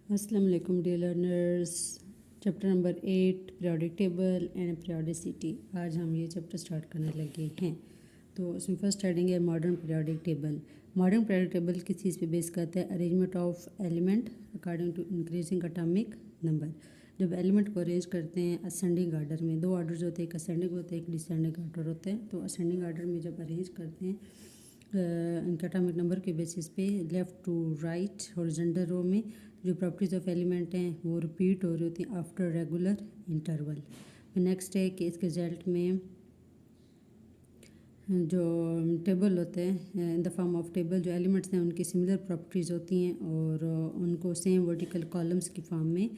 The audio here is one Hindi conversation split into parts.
अस्सलाम वालेकुम dear learners. Chapter number 8 periodic table and periodicity. आज हम ये चैप्टर स्टार्ट करने लगे हैं। तो इसमें फर्स्ट हेडिंग है modern periodic table. Modern periodic table किस चीज़ पे बेस करता है? Arrangement of element according to increasing atomic number. जब एलिमेंट को अरेंज करते हैं असेंडिंग आर्डर में, दो आर्डर होते हैं, एक असेंडिंग होता है, एक डिसेंडिंग आर्डर होता है। तो असेंडिंग आर्डर में जब अरेंज करते हैं इनके एटॉमिक नंबर के बेसिस पे left to right horizontal row में जो प्रॉपर्टीज़ ऑफ एलिमेंट हैं वो रिपीट हो रही होती हैं आफ्टर रेगुलर इंटरवल। नेक्स्ट है कि इसके रिजल्ट में जो टेबल होते हैं in the form of table, जो एलिमेंट्स हैं उनकी सिमिलर प्रॉपर्टीज़ होती हैं और उनको सेम वर्टिकल कॉलम्स की फॉर्म में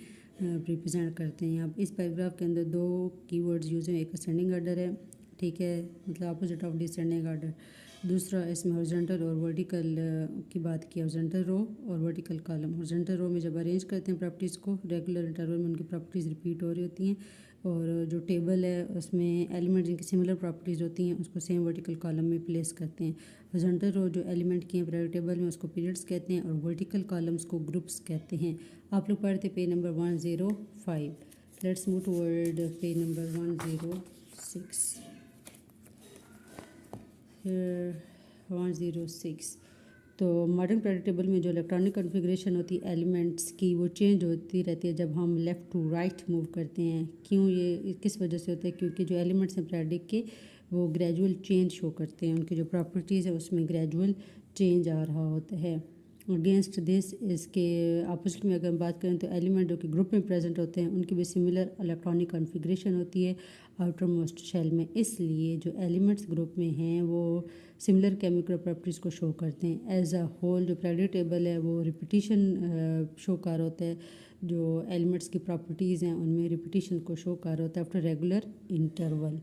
रिप्रेजेंट करते हैं। अब इस पैराग्राफ के अंदर दो कीवर्ड्स यूज हैं, एक असेंडिंग आर्डर है, ठीक है, मतलब अपोजिट ऑफ डिसेंडिंग आर्डर। दूसरा इसमें हॉरिजॉन्टल और वर्टिकल की बात की, हॉरिजॉन्टल रो और वर्टिकल कॉलम। हॉरिजॉन्टल रो में जब अरेंज करते हैं प्रॉपर्टीज़ को रेगुलर इंटरवल में, उनकी प्रॉपर्टीज़ रिपीट हो रही होती हैं और जो टेबल है उसमें एलिमेंट जिनकी सिमिलर प्रॉपर्टीज़ होती हैं उसको सेम वर्टिकल कॉलम में प्लेस करते हैं। हॉरिजॉन्टल रो जो एलिमेंट की हैं पीरियोडिक टेबल में उसको पीरियड्स कहते हैं और वर्टिकल कॉलम्स को ग्रुप्स कहते हैं। आप लोग पढ़ते page number 105। Let's move toward page number 106। 106। तो मॉडर्न पीरियोडिक टेबल में जो इलेक्ट्रॉनिक कॉन्फ़िगरेशन होती है एलिमेंट्स की वो चेंज होती रहती है जब हम लेफ़्ट टू राइट मूव करते हैं। क्यों, ये किस वजह से होता है? क्योंकि जो एलिमेंट्स हैं पीरियोडिक के वो ग्रेजुअल चेंज शो करते हैं, उनकी जो प्रॉपर्टीज़ है उसमें ग्रेजुअल चेंज आ रहा होता है। अगेंस्ट दिस, इसके अपोजिट में अगर हम बात करें तो एलिमेंट जो कि ग्रुप में प्रेजेंट होते हैं उनकी भी सिमिलर इलेक्ट्रॉनिक कॉन्फ़िगरेशन होती है आउटर मोस्ट शेल में। इसलिए जो एलिमेंट्स ग्रुप में हैं वो सिमिलर केमिकल प्रॉपर्टीज़ को शो करते हैं। एज अ होल जो पीरियोडिक टेबल है वो रिपीटिशन शो कर होता है, जो एलिमेंट्स की प्रॉपर्टीज़ हैं उनमें रिपीटिशन को शो कर होता है आफ्टर रेगुलर इंटरवल।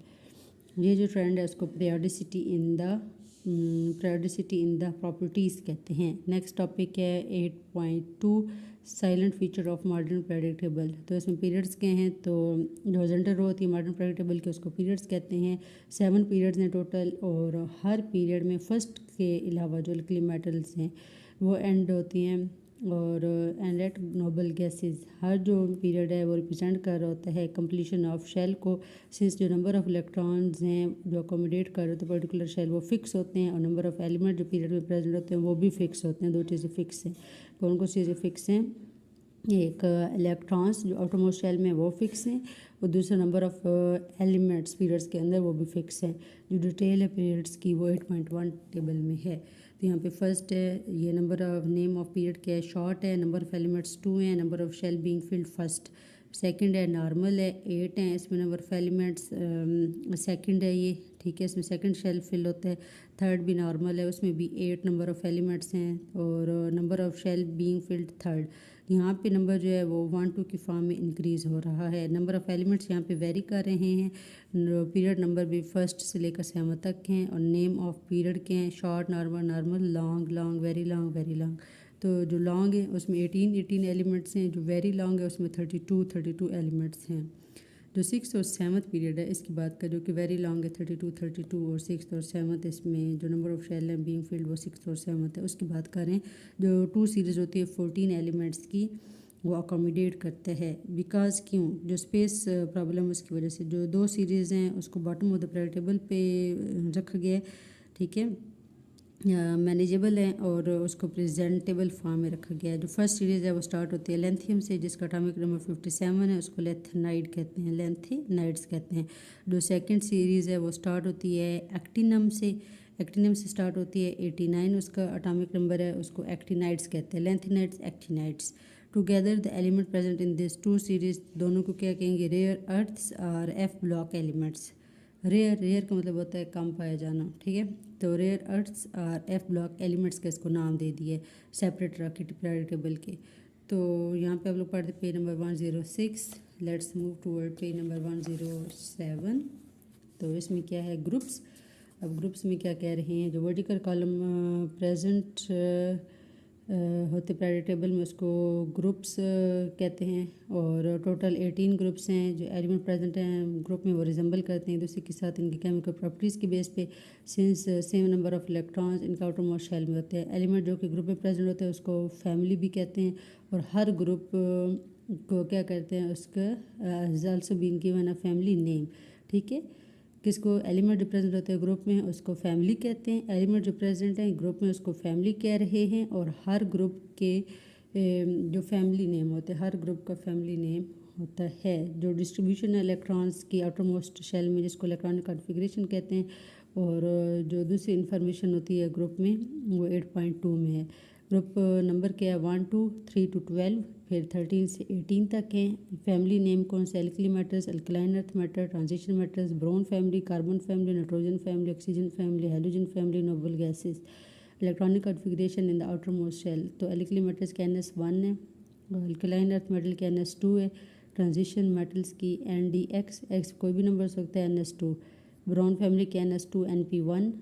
ये जो ट्रेंड है उसको पीरियोडिसिटी इन द प्रॉपर्टीज़ कहते हैं। नेक्स्ट टॉपिक है 8.2 silent feature of modern periodic table. तो इसमें पीरियड्स के हैं, तो जो हॉरिजॉन्टल रो होती है मॉडर्न पीरियोडिक टेबल के उसको पीरियड्स कहते हैं। 7 पीरियड्स हैं टोटल और हर पीरियड में फर्स्ट के अलावा जो अल्कली मेटल्स हैं वो एंड होती हैं और एंड एट नोबल गैसेस। हर जो पीरियड है वो रिप्रेजेंट कर रहा होता है कंप्लीशन ऑफ शेल को, सिंस जो नंबर ऑफ इलेक्ट्रॉन्स हैं जो अकोमोडेट कर रहे होते हैं पर्टिकुलर शेल वो फिक्स होते हैं और नंबर ऑफ एलिमेंट जो पीरियड में प्रेजेंट होते हैं वो भी फिक्स होते हैं। दो चीज़ें फिक्स हैं। कौन कौन सी चीज़ें फिक्स हैं? एक इलेक्ट्रॉन्स जो आउटरमोस्ट शेल में वो फिक्स हैं और दूसरा नंबर ऑफ एलिमेंट्स पीरियड्स के अंदर वो भी फिक्स है। जो डिटेल है पीरियड्स की वो 8.1 टेबल में है। तो यहाँ पे फर्स्ट है ये number of name of period क्या है, शॉर्ट है, नंबर ऑफ एलिमेंट्स 2 हैं, number of shell being filled first. Second है नॉर्मल है, 8 हैं, इसमें नंबर ऑफ एलिमेंट्स सेकंड है ये, ठीक है, इसमें सेकंड शेल फिल होता है। थर्ड भी नॉर्मल है, उसमें भी 8 नंबर ऑफ एलिमेंट्स हैं और number of shell being filled third. यहाँ पे नंबर जो है वो 1-2 की फॉर्म में इंक्रीज़ हो रहा है। नंबर ऑफ़ एलिमेंट्स यहाँ पे वेरी कर रहे हैं। पीरियड नंबर भी फर्स्ट से लेकर 7 तक हैं और नेम ऑफ पीरियड के हैं short, normal, normal, long, long, very long, very long. तो जो लॉन्ग है उसमें 18 एलिमेंट्स हैं, जो वेरी लॉन्ग है उसमें 32 एलिमेंट्स हैं। जो 6th और 7th पीरियड है इसकी बात करें जो कि वेरी लॉन्ग है 32 और 6th और 7th, इसमें जो नंबर ऑफ शेल है बीइंग फिल्ड वो 6th और 7th है। उसकी बात करें जो 2 सीरीज़ होती है 14 एलिमेंट्स की वो अकोमोडेट करते हैं। बिकॉज क्यों, जो स्पेस प्रॉब्लम उसकी वजह से जो 2 सीरीज़ हैं उसको bottom of the period table पे रखा गया है, ठीक है, मैनेजेबल है और उसको प्रेजेंटेबल फॉर्म में रखा गया है। जो फर्स्ट सीरीज़ है वो स्टार्ट होती है लेंथियम से जिसका एटॉमिक नंबर 57 है, उसको लेथेनाइड कहते हैं, लेंथेनाइड्स कहते हैं। जो सेकंड सीरीज़ है वो स्टार्ट होती है एक्टिनम से स्टार्ट होती है 89 उसका एटॉमिक नंबर है, उसको एक्टिनाइड्स कहते हैं, lanthanides, actinides. Together the element present in this 2 series दोनों को क्या कहेंगे? रेयर अर्थ्स और एफ ब्लॉक एलिमेंट्स। रेयर का मतलब होता है कम पाया जाना, ठीक है, तो रेयर अर्थ्स और एफ ब्लॉक एलिमेंट्स का इसको नाम दे दिए सेपरेट रखे पीरियोडिक टेबल के। तो यहाँ पे आप लोग पढ़ते page number 106। Let's move toward page number 107। तो इसमें क्या है? ग्रुप्स। अब ग्रुप्स में क्या कह रहे हैं? जो वर्टिकल कॉलम प्रेजेंट होते पीरियोडिक टेबल में उसको ग्रुप्स कहते हैं। और टोटल 18 ग्रुप्स हैं जो एलिमेंट प्रेजेंट हैं ग्रुप में, वो रिजेंबल करते हैं दूसरे के साथ इनकी केमिकल प्रॉपर्टीज़ की बेस पे। Since same number of electrons इनका आउटर मोस्ट शेल में होते हैं। एलिमेंट जो कि ग्रुप में प्रेजेंट होते हैं उसको फैमिली भी कहते हैं। और हर ग्रुप को क्या करते हैं, उसका also being given a family name. ठीक है, किसको एलिमेंट जो प्रेजेंट होते हैं ग्रुप में उसको फैमिली कहते हैं। एलिमेंट जो प्रेजेंट हैं ग्रुप में उसको फैमिली कह रहे हैं। और हर ग्रुप के जो फैमिली नेम होते हैं, हर ग्रुप का फैमिली नेम होता है। जो डिस्ट्रीब्यूशन है इलेक्ट्रॉन्स की आउटर मोस्ट शेल में, जिसको इलेक्ट्रॉनिक कॉन्फ़िगरेशन कहते हैं। और जो दूसरी इन्फॉर्मेशन होती है ग्रुप में वो 8.2 में है। ग्रुप नंबर क्या है, 1 to 3 to 12, फिर 13 से 18 तक हैं। फैमिली नेम कौन से, alkali metals, alkaline earth metal, transition metals, boron family, carbon family, nitrogen family, oxygen family, hydrogen family, noble gases. Electronic configuration in the outermost shell, तो एल्कली मेटल्स के NS1 है, अल्कलाइन अर्थ मेटल के NS2 है, ट्रांजिशन मेटल्स की NDX कोई भी नंबर हो सकता है, NS2। ब्राउन फैमिली के NS2 NP1,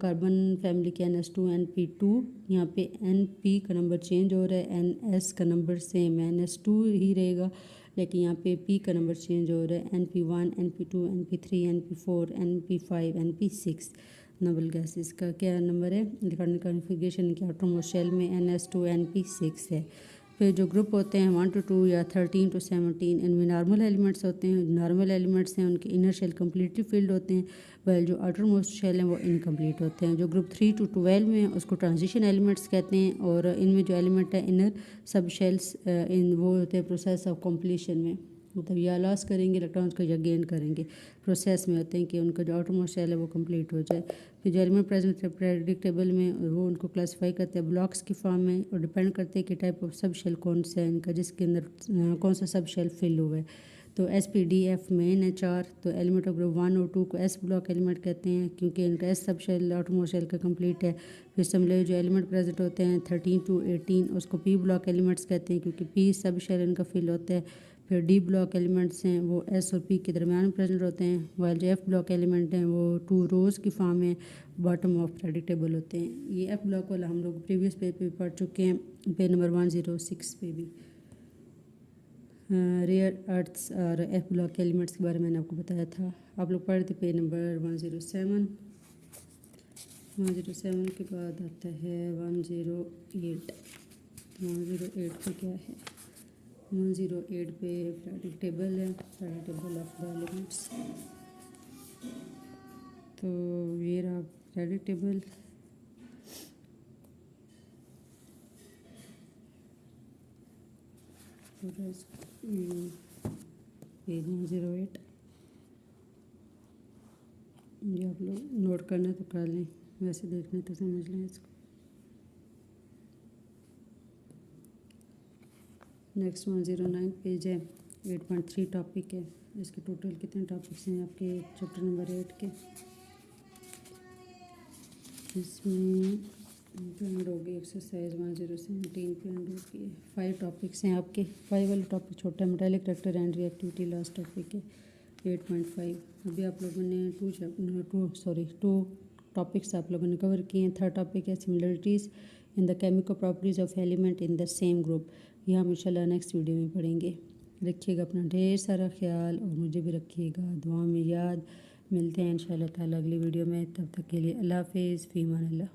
कार्बन फैमिली के NS2 NP2। यहाँ पे NP का नंबर चेंज हो रहा है, NS का नंबर सेम है, NS2 ही रहेगा, लेकिन यहाँ पे P का नंबर चेंज हो रहा है, NP1 NP2 NP3 NP4 NP5 NP6। Noble gases का क्या नंबर है, इलेक्ट्रॉनिक कॉन्फ़िगरेशन के आउटर मोस्ट शेल में NS2 NP6 है। फिर जो ग्रुप होते हैं 1 to 2 या 13 to 17, इनमें नॉर्मल एलिमेंट्स होते हैं। नॉर्मल एलिमेंट्स हैं उनके इनर शेल कम्प्लीटली फिल्ड होते हैं, वह जो आउटर मोस्ट शेल हैं वो इनकम्प्लीट होते हैं। जो ग्रुप 3 to 12 में है उसको ट्रांजिशन एलिमेंट्स कहते हैं। और इनमें जो एलिमेंट है इनर सब शेल्स इन वो होते हैं प्रोसेस ऑफ कम्प्लीशन में, मतलब या लॉस करेंगे इलेक्ट्रॉन्स को या गेन करेंगे, प्रोसेस में होते हैं कि उनका जो आउटर मोस्ट शेल है वो कंप्लीट हो जाए। फिर जो एलिमेंट प्रेजेंट है पीरियोडिक टेबल में वो उनको क्लासीफाई करते हैं ब्लॉक्स की फॉर्म में, और डिपेंड करते हैं कि टाइप ऑफ सब शेल कौन सा है इनका, जिसके अंदर कौन सा सब शेल फिल हुआ है। तो SPDF मेन है 4। तो एलिमेंट ऑफ ग्रुप 1 और 2 को S ब्लॉक एलिमेंट कहते हैं क्योंकि इनका S सब शेल आउटर मोस्ट शेल का कंप्लीट है। फिर सिमिलर जो एलिमेंट प्रेजेंट होते हैं 13 to 18 उसको P ब्लॉक एलिमेंट्स कहते हैं क्योंकि P सब शेल इनका फिल होता है। फिर D ब्लॉक एलिमेंट्स हैं वो S और P के दरमियान प्रेजेंट होते हैं, वाइल जो F ब्लॉक एलिमेंट हैं वो 2 रोज़ की फॉर्म में बॉटम ऑफ पीरियोडिक टेबल होते हैं। ये F ब्लॉक वाला हम लोग प्रीवियस पेज पे पढ़ चुके हैं, पेज नंबर 106 पे भी। रेयर अर्थ्स और F ब्लॉक के एलिमेंट्स के बारे में मैंने आपको बताया था, आप लोग पढ़ते पेज नंबर 107। 107 के बाद आता है 108। 108 पे क्या है, 108 पे पीरियोडिक टेबल है, periodic table of the elements. तो ये रहा पीरियोडिक टेबल। पेज 108, ये आप लोग नोट करना तो कर लें, वैसे देखने तो समझ लें इसको। नेक्स्ट 109 पेज है, 8.3 टॉपिक है। इसके टोटल कितने टॉपिक्स हैं आपके चैप्टर नंबर 8 के, इसमें एंड होगी एक्सरसाइज 117 पे एंड होगी। 5 टॉपिक्स हैं आपके, 5 वाला टॉपिक छोटा है, metallic reactor and reactivity last topic है 8.5। अभी आप लोगों ने टू टॉपिक्स आप लोगों ने कवर किए हैं। थर्ड टॉपिक है similarities in the chemical properties of element in the same group, ये हम इंशाल्लाह नेक्स्ट वीडियो में पढ़ेंगे। रखिएगा अपना ढेर सारा ख्याल और मुझे भी रखिएगा दुआ में याद। मिलते हैं इंशाल्लाह ताला अगली वीडियो में, तब तक के लिए अल्लाह हाफिज़, फ़ी अमान अल्लाह।